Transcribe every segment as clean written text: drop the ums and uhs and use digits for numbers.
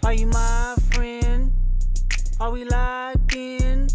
Are you my friend? Are we locked in?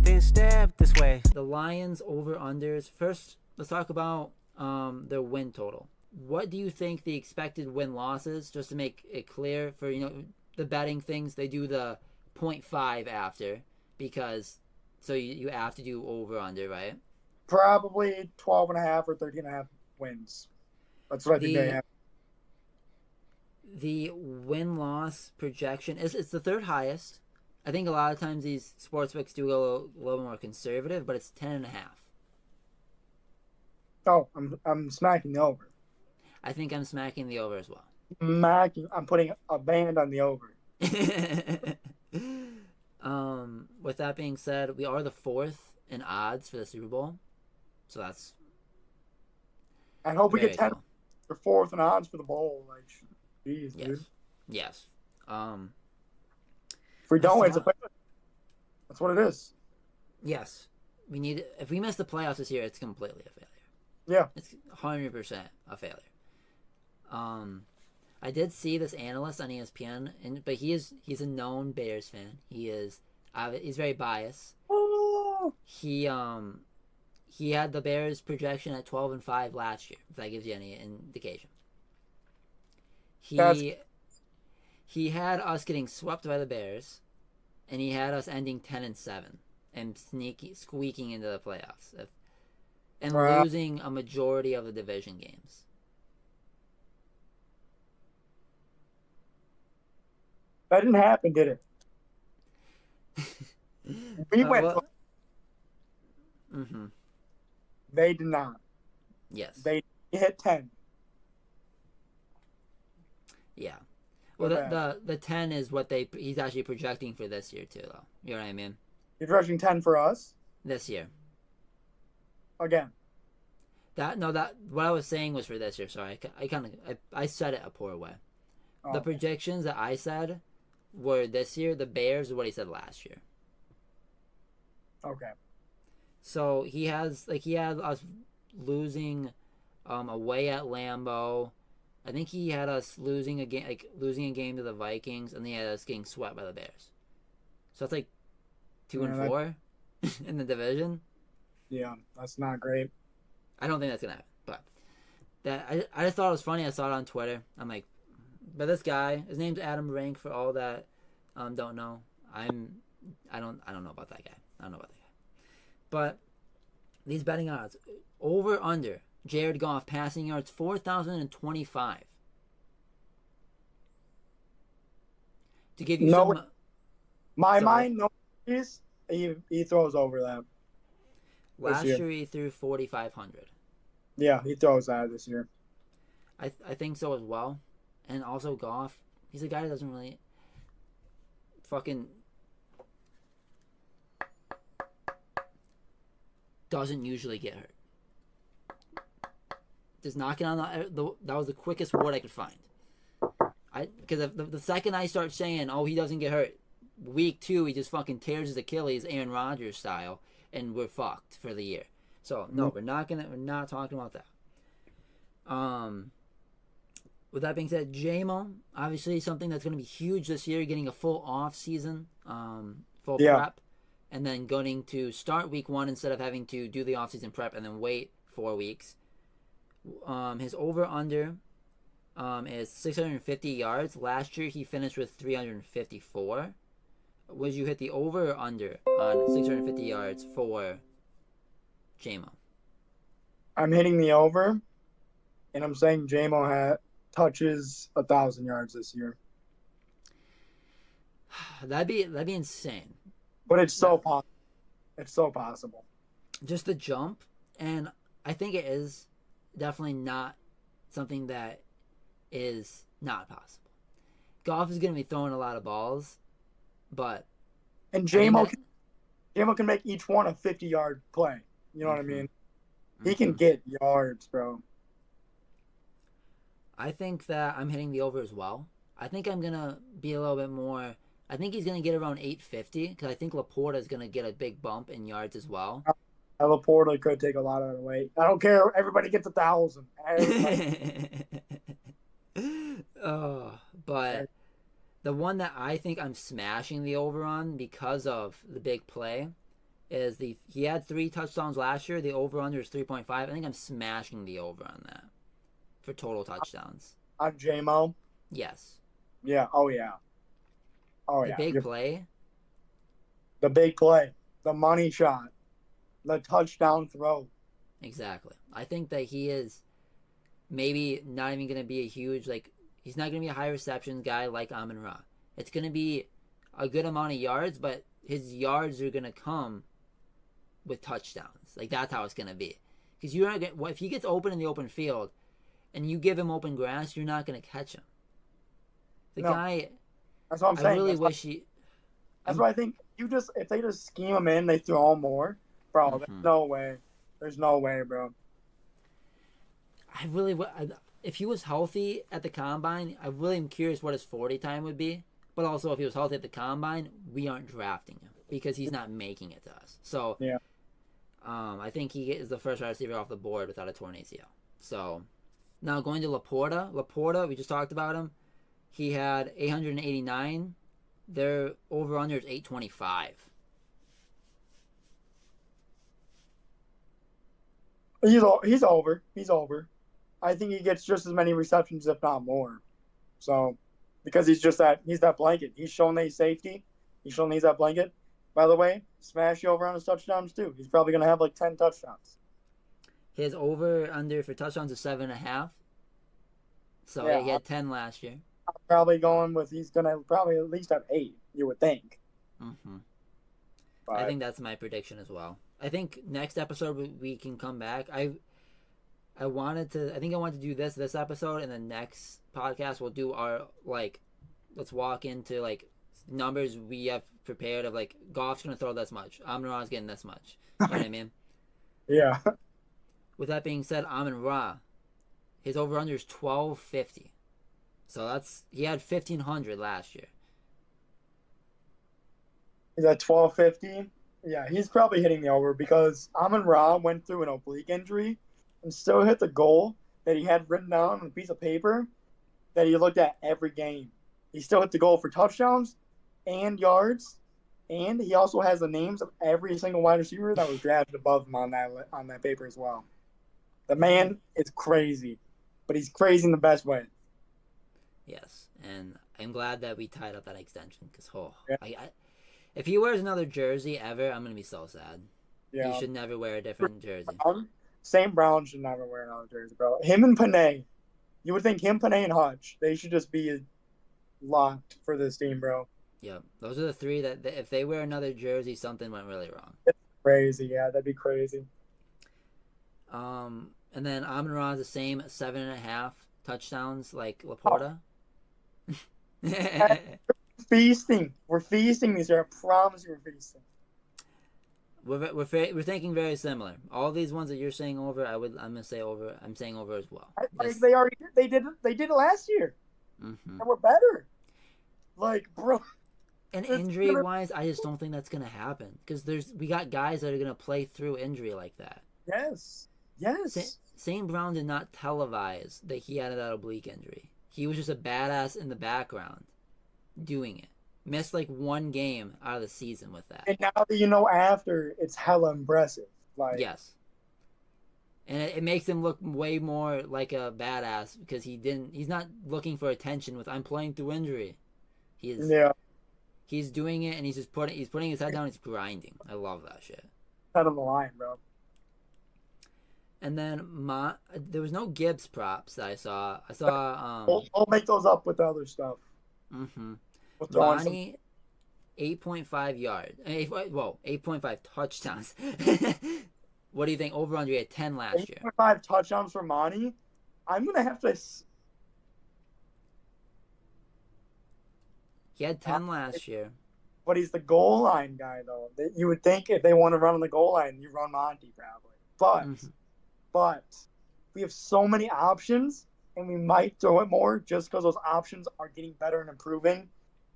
Then step this way. The Lions over-unders. First, let's talk about their win total. What do you think the expected win-loss is? Just to make it clear for, the betting things, they do the 0.5 after because so you have to do over-under, right? Probably 12.5 or 13.5 wins. That's what I think they have. The win-loss projection it's the third highest. I think a lot of times these sportsbooks do go a little more conservative, but it's 10.5. Oh, I'm smacking the over. I think I'm smacking the over as well. I'm putting a band on the over. With that being said, we are the fourth in odds for the Super Bowl, so that's. I hope we get 10 cool. or fourth in odds for the bowl. Like, jeez, yes. dude. Yes. If we don't, it's a failure. That's what it is. Yes. If we miss the playoffs this year, it's completely a failure. Yeah. It's 100% a failure. I did see this analyst on ESPN, but he's a known Bears fan. He's very biased. Oh. He had the Bears projection at 12-5 last year, if that gives you any indication. He had us getting swept by the Bears, and he had us ending 10-7 and squeaking into the playoffs and losing a majority of the division games. That didn't happen, did it? We went. Mm-hmm. They did not. Yes. They hit 10. Yeah. Well, the 10 is what he's actually projecting for this year too, though. You know what I mean? You're projecting 10 for us this year. Again. What I was saying was for this year. Sorry, I said it a poor way. Oh, the predictions that I said were this year. The Bears is what he said last year. Okay. So he had us losing away at Lambeau. I think he had us losing a game to the Vikings, and then he had us getting swept by the Bears. So that's like 2-4 in the division. Yeah, that's not great. I don't think that's gonna happen. But I just thought it was funny. I saw it on Twitter. I'm like, but this guy, his name's Adam Rank. For all that don't know, I don't know about that guy. I don't know about that guy. But these betting odds, over under Jared Goff passing yards 4,025. To give you he throws over that. Last year he threw 4,500. Yeah, he throws that this year. I think so as well. And also Goff, he's a guy that doesn't really doesn't usually get hurt. Just knocking on that was the quickest word I could find. Because the second I start saying, oh, he doesn't get hurt, week 2 he just fucking tears his Achilles, Aaron Rodgers style, and we're fucked for the year. So no, we're not talking about that. With that being said, JMO, obviously something that's going to be huge this year, getting a full off season, full prep, and then going to start week 1 instead of having to do the off season prep and then wait 4 weeks. His over under is 650 yards. Last year he finished with 354. Would you hit the over or under on 650 yards for JMO? I'm hitting the over, and I'm saying JMO touches 1,000 yards this year. That'd be insane. But it's so possible. It's so possible. Just the jump, and I think it is definitely not something that is not possible. Goff is going to be throwing a lot of balls, but JMO can make each one a 50-yard play. You know what I mean? He can get yards, bro. I think that I'm hitting the over as well. I think I'm going to be a little bit more. I think he's going to get around 850 because I think Laporta is going to get a big bump in yards as well. Laporta could take a lot of the weight. I don't care. Everybody gets 1,000. But The one that I think I'm smashing the over on because of the big play is he had 3 touchdowns last year. The over under is 3.5. I think I'm smashing the over on that for total touchdowns. On JMO? Yes. Yeah. Oh yeah. Oh the yeah. big play. The big play. The money shot. The touchdown throw. Exactly. I think that he is maybe not even going to be a huge, like, he's not going to be a high reception guy like Amon-Ra. It's going to be a good amount of yards, but his yards are going to come with touchdowns. Like, that's how it's going to be. Because you're not gonna, if he gets open in the open field and you give him open grass, you're not going to catch him. The guy, that's what I'm saying. I really wish he. That's why I think if they just scheme him in, they throw him more, bro. Mm-hmm. There's no way. There's no way, bro. I really, if he was healthy at the combine, I really am curious what his 40 time would be. But also, if he was healthy at the combine, we aren't drafting him because he's not making it to us. So, yeah. I think he is the first wide receiver off the board without a torn ACL. So, now going to Laporta. Laporta, we just talked about him. He had 889. Their over-under is 825. He's over. He's over. I think he gets just as many receptions, if not more. So, because he's that blanket. He's shown that he's safety. He's shown that he's that blanket. By the way, smash you over on his touchdowns too. He's probably gonna have like 10 touchdowns. His over/under for touchdowns is 7.5. So yeah, he had 10 last year. I'm probably going with he's gonna probably at least have 8. You would think. Mm-hmm. But I think that's my prediction as well. I think next episode we can come back. I wanted to do this episode, and the next podcast we'll do our let's walk into numbers we have prepared of Goff's gonna throw this much, Amon-Ra's getting this much. You know what I mean? Yeah. With that being said, Amon-Ra, his over under is 1250. So he had 1500 last year. He's at 1250. Yeah, he's probably hitting the over because Amon-Ra went through an oblique injury and still hit the goal that he had written down on a piece of paper that he looked at every game. He still hit the goal for touchdowns and yards, and he also has the names of every single wide receiver that was drafted above him on that paper as well. The man is crazy, but he's crazy in the best way. Yes, and I'm glad that we tied up that extension because yeah. If he wears another jersey ever, I'm gonna be so sad. Yeah. He should never wear a different jersey. St. Brown should never wear another jersey, bro. Him and Panay, you would think him, Panay, and Hutch, they should just be locked for this team, bro. Yep, those are the 3 that if they wear another jersey, something went really wrong. It's crazy, yeah, that'd be crazy. And then Amon-Ra is the same 7.5 touchdowns like Laporta. Oh. Feasting. We're feasting this year. I promise you we're feasting. We're thinking very similar. All these ones that you're saying over, I'm gonna say over. I'm saying over as well. They did it last year, mm-hmm. and we're better. Bro. And injury wise, I just don't think that's gonna happen because we got guys that are gonna play through injury like that. Yes. St. Brown did not televise that he had that oblique injury. He was just a badass in the background doing it. Missed 1 game out of the season with that. And now that you know after, it's hella impressive. Yes. And it makes him look way more like a badass because he's not looking for attention with I'm playing through injury. He's doing it and he's putting his head down, he's grinding. I love that shit. Head on the line, bro. And then there was no Gibbs props that I saw. I saw I'll make those up with the other stuff. Mm-hmm. Ronnie, 8.5 yards. 8.5 touchdowns. What do you think? Over under, he had 10 last year. 8.5 touchdowns for Monty. I'm gonna have to. He had 10 last year. But he's the goal line guy, though. You would think if they want to run on the goal line, you run Monty probably. But we have so many options, and we might throw it more just because those options are getting better and improving.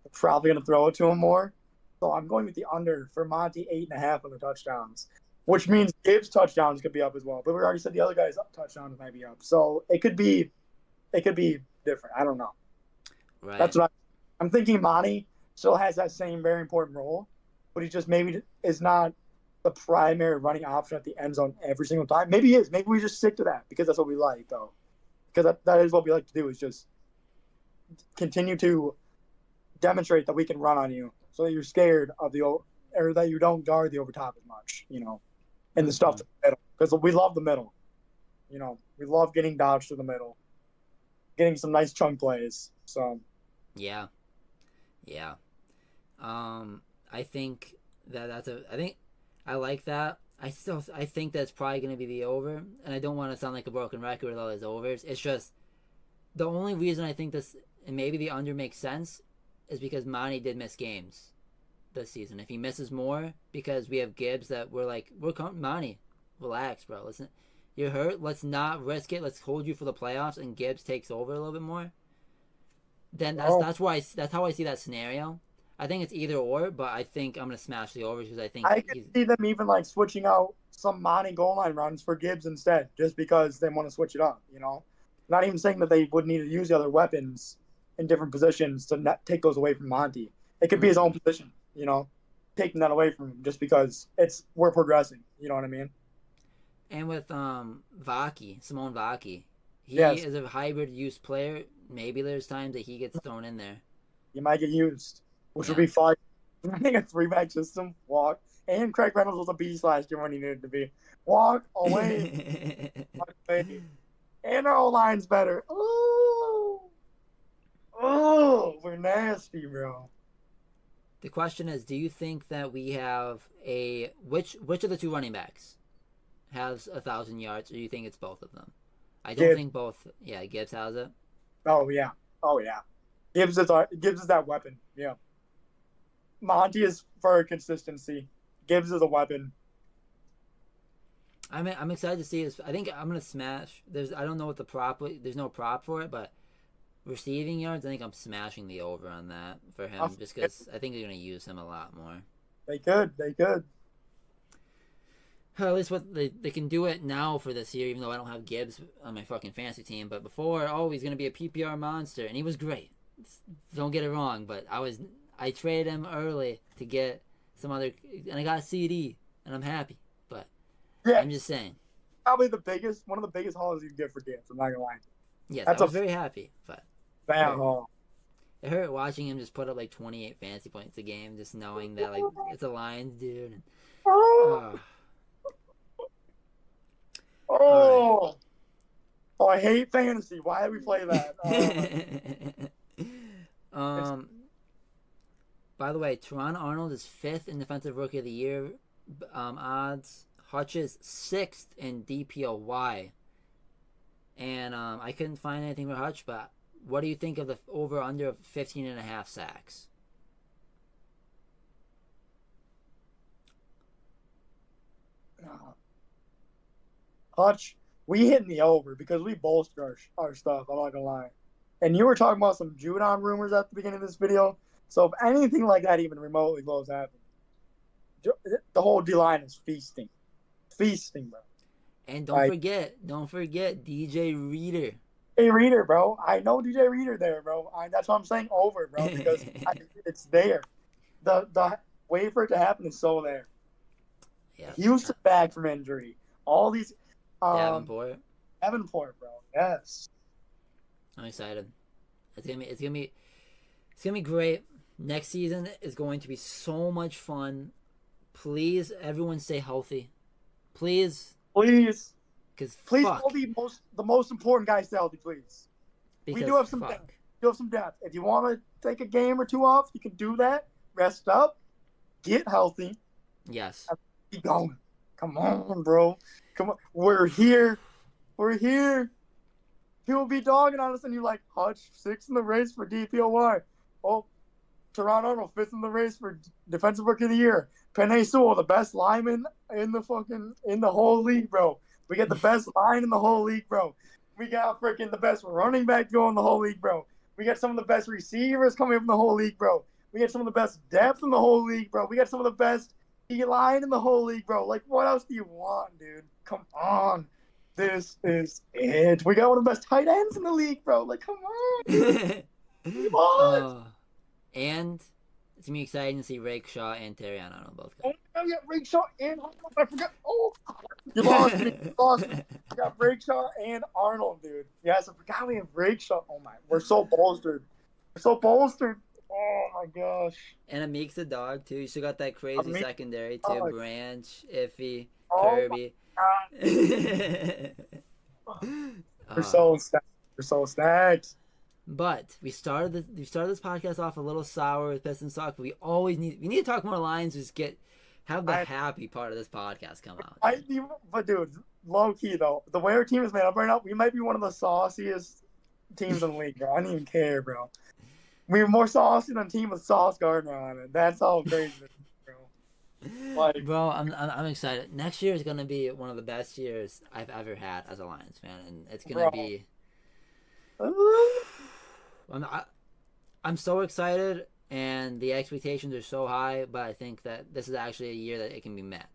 We're probably going to throw it to him more. So I'm going with the under for Monty, 8.5 on the touchdowns, which means Gibbs' touchdowns could be up as well. But we already said the other guy's touchdowns might be up. So it could be different. I don't know. Right. That's what I'm thinking Monty still has that same very important role, but he just maybe is not the primary running option at the end zone every single time. Maybe he is. Maybe we just stick to that because that's what we like, though. Because that is what we like to do, is just continue to demonstrate that we can run on you so that you're scared of or that you don't guard the over top as much, and the stuff to the middle. Because we love the middle. We love getting dodged to the middle, getting some nice chunk plays. So, yeah. I think I like that. I think that's probably going to be the over, and I don't want to sound like a broken record with all those overs. It's just the only reason I think this, and maybe the under makes sense, is because Monty did miss games this season. If he misses more, because we have Gibbs that we're Monty, relax, bro. Listen, you're hurt. Let's not risk it. Let's hold you for the playoffs, and Gibbs takes over a little bit more. Then that's how I see that scenario. I think it's either or, but I think I'm gonna smash the overs because I think I can see them even switching out some Monty goal line runs for Gibbs instead, just because they want to switch it up. Not even saying that they would need to use the other weapons in different positions to not take those away from Monty. It could be his own position, taking that away from him just because we're progressing. You know what I mean? And with Simone Vaki, he yes. is a hybrid use player. Maybe there's times that he gets thrown in there. He might get used, which would be fun. Running a 3-back system, walk, and Craig Reynolds was a beast last year when he needed to be. Walk away. Walk away. And our O-line's better. Oh, we're nasty, bro. The question is, do you think that we have which of the two running backs has 1,000 yards, or do you think it's both of them? I don't think both. Yeah, Gibbs has it. Oh yeah. Gibbs is that weapon. Yeah. Monty is for consistency. Gibbs is a weapon. I'm excited to see this. I think I'm gonna smash. I don't know what the prop. There's no prop for it, but receiving yards, I think I'm smashing the over on that for him, just because I think they're gonna use him a lot more. They could. At least what they can do it now for this year, even though I don't have Gibbs on my fucking fantasy team. But before, he's gonna be a PPR monster, and he was great. Don't get it wrong, but I traded him early to get some other, and I got a CD, and I'm happy. But I'm just saying, probably one of the biggest hauls you can get for Gibbs. I'm not gonna lie. Yes, I was very happy, but bad haul. It hurt watching him just put up 28 fantasy points a game, just knowing that it's a Lions dude. And, Oh, I hate fantasy. Why did we play that? By the way, Teron Arnold is 5th in Defensive Rookie of the Year odds. Hutch is 6th in DPOY. And I couldn't find anything for Hutch, but what do you think of the over-under of 15.5 sacks? Hutch, we hit in the over because we bolster our stuff. I'm not gonna lie. And you were talking about some Judon rumors at the beginning of this video. So if anything like that even remotely blows happen, the whole D line is feasting, bro. And don't forget DJ Reader. Hey Reader, bro. I know DJ Reader there, bro. That's what I'm saying over, bro, because it's there. The way for it to happen is so there. Yeah. Houston back from injury. All these. Davenport, bro. Yes. I'm excited. It's gonna be great. Next season is going to be so much fun. Please, everyone, stay healthy. Please. Please. Because please, all the most important guys stay healthy, please. We do have some depth. If you want to take a game or two off, you can do that. Rest up. Get healthy. Yes. Keep going. Come on, bro. Come on. We're here. People be dogging on us, and you're like, Hutch, 6th in the race for DPOY. Oh, Teron Arnold, 5th in the race for Defensive Rookie of the Year. Penei Sewell, the best lineman in the whole league, bro. We get the best line in the whole league, bro. We got freaking the best running back going in the whole league, bro. We got some of the best receivers coming up in the whole league, bro. We got some of the best depth in the whole league, bro. We got some of the best line in the whole league, bro. What else do you want, dude? Come on. This is it. We got one of the best tight ends in the league, bro. Come on, dude. Come on. And it's gonna be exciting to see Rakeshaw and Terrion Arnold both Oh, go. yeah, Rakeshaw and Arnold. I forgot. Oh, you lost me. You lost me. I got Rakeshaw and Arnold, dude. Yes, I forgot we have Rakeshaw. Oh, my. We're so bolstered. Oh, my gosh. And Amik's the dog too. You still got that crazy Amik- secondary too. oh, Branch, Iffy, oh my Kirby. We're so stacked. We're so stacked. But we started this podcast off a little sour with Pistons talk, but we need to talk more Lions. Just have the happy part of this podcast come out. But dude, low key though, the way our team is made up right now, we might be one of the sauciest teams in the league, bro. I don't even care, bro. We're more saucy than a team with Sauce Gardner on it. That's how crazy it is, bro. Bro, I'm excited. Next year is gonna be one of the best years I've ever had as a Lions fan, and it's gonna be. I'm so excited, and the expectations are so high, but I think that this is actually a year that it can be met.